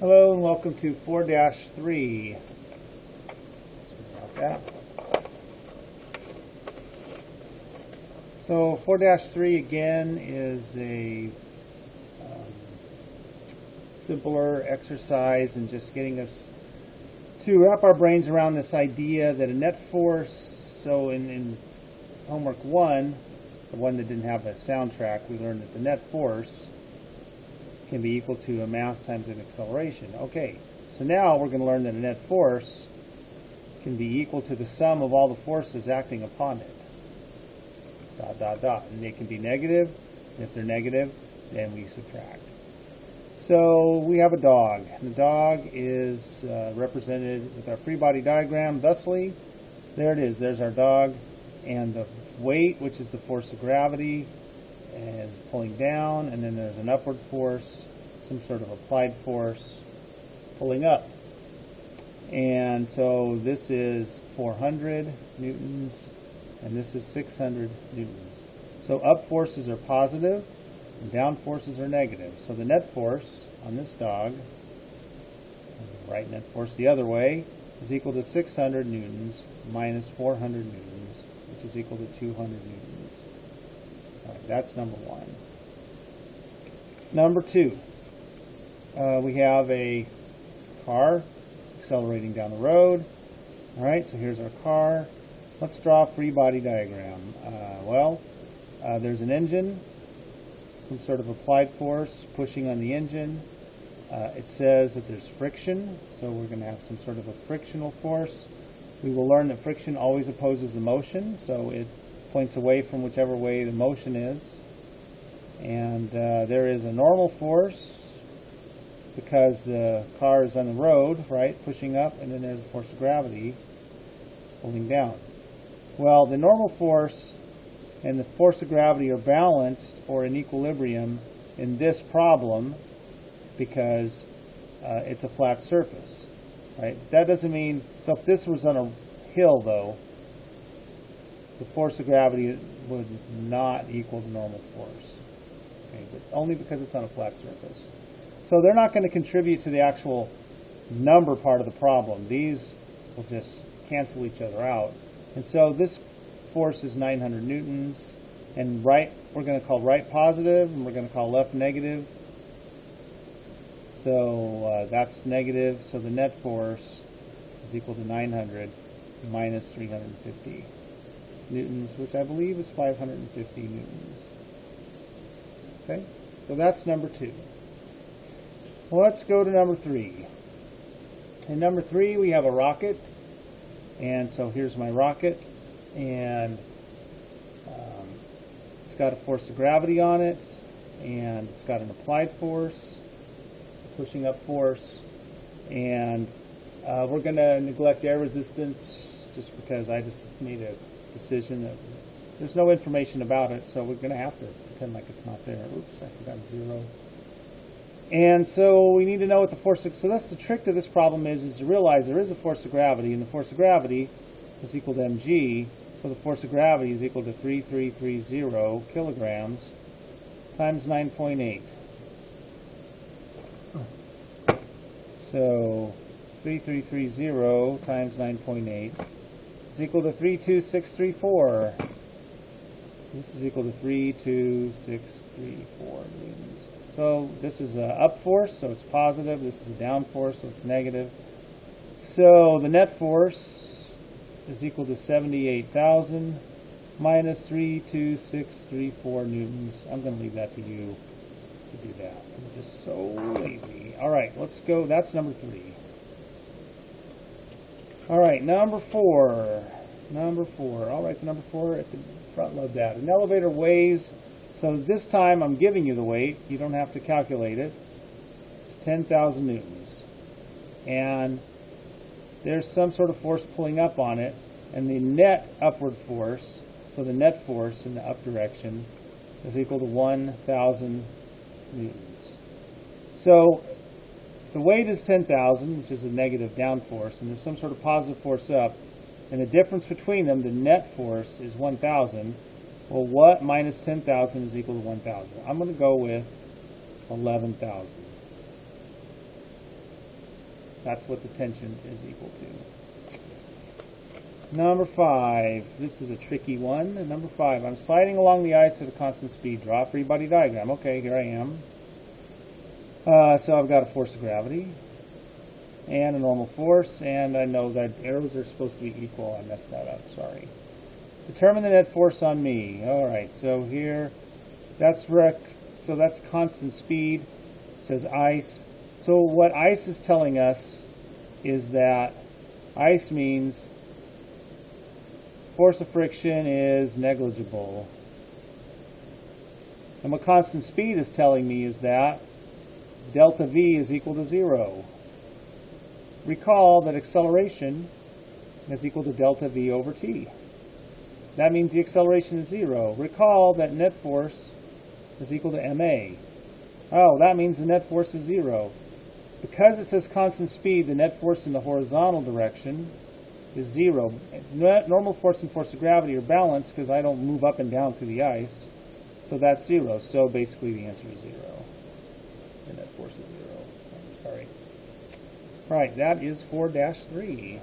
Hello and welcome to 4-3. Sorry about that. So 4-3 again is a simpler exercise in just getting us to wrap our brains around this idea that a net force, so in homework 1, the one that didn't have a soundtrack, we learned that the net force can be equal to a mass times an acceleration. Okay, so now we're going to learn that a net force can be equal to the sum of all the forces acting upon it. Dot, dot, dot. And they can be negative, and if they're negative, then we subtract. So we have a dog. The dog is represented with our free body diagram thusly. There it is. There's our dog. And the weight, which is the force of gravity, is pulling down, and then there's an upward force, some sort of applied force pulling up. And so this is 400 newtons, and this is 600 newtons. So up forces are positive, and down forces are negative. So the net force on this dog, right net force the other way, is equal to 600 newtons minus 400 newtons, which is equal to 200 newtons. That's number 1. Number 2, we have a car accelerating down the road. All right, so here's our car. Let's draw a free body diagram. There's an engine, some sort of applied force pushing on the engine. It says that there's friction, so we're going to have some sort of a frictional force. We will learn that friction always opposes the motion, so it points away from whichever way the motion is. And there is a normal force because the car is on the road, right, pushing up, and then there's a force of gravity pulling down. Well, the normal force and the force of gravity are balanced or in equilibrium in this problem because it's a flat surface, right? That doesn't mean, so if this was on a hill, though, the force of gravity would not equal the normal force, okay, but only because it's on a flat surface. So they're not going to contribute to the actual number part of the problem. These will just cancel each other out. And so this force is 900 newtons, and right, we're going to call right positive, and we're going to call left negative. So that's negative, so the net force is equal to 900 minus 350 newtons, which I believe is 550 newtons. Okay, so that's number 2. Well, let's go to number 3. In number 3, we have a rocket, and so here's my rocket, and it's got a force of gravity on it, and it's got an applied force, pushing up force, and we're going to neglect air resistance just because I just made a decision that there's no information about it, so we're going to have to pretend like it's not there. Oops, I forgot 0. And so we need to know what the force of, so that's the trick to this problem is to realize there is a force of gravity, and the force of gravity is equal to mg, so the force of gravity is equal to 3330 kilograms times 9.8. So 3330 times 9.8 is equal to 32634. This is equal to 32634 newtons. So this is an up force, so it's positive. This is a down force, so it's negative. So the net force is equal to 78,000 minus 32634 newtons. I'm going to leave that to you to do that. I'm just so lazy. All right, let's go. That's number 3. All right, number 4. Number 4. All right, number 4 at the front. Love that. An elevator weighs. So this time I'm giving you the weight. You don't have to calculate it. It's 10,000 newtons. And there's some sort of force pulling up on it. And the net upward force, so the net force in the up direction, is equal to 1,000 newtons. So the weight is 10,000, which is a negative down force, and there's some sort of positive force up. And the difference between them, the net force, is 1,000. Well, what minus 10,000 is equal to 1,000? I'm going to go with 11,000. That's what the tension is equal to. Number 5. This is a tricky one. Number 5. I'm sliding along the ice at a constant speed. Draw a free body diagram. Okay, here I am. So I've got a force of gravity and a normal force, and I know that arrows are supposed to be equal. I messed that up, sorry. Determine the net force on me. Alright, so here, that's constant speed. It says ice. So what ice is telling us is that ice means force of friction is negligible. And what constant speed is telling me is that delta V is equal to 0. Recall that acceleration is equal to delta V over t. That means the acceleration is 0. Recall that net force is equal to ma. Oh, that means the net force is 0. Because it says constant speed, the net force in the horizontal direction is 0. Normal force and force of gravity are balanced because I don't move up and down through the ice. So that's 0. So basically the answer is 0. The net force is 0. I'm sorry. Right, that is 4-3.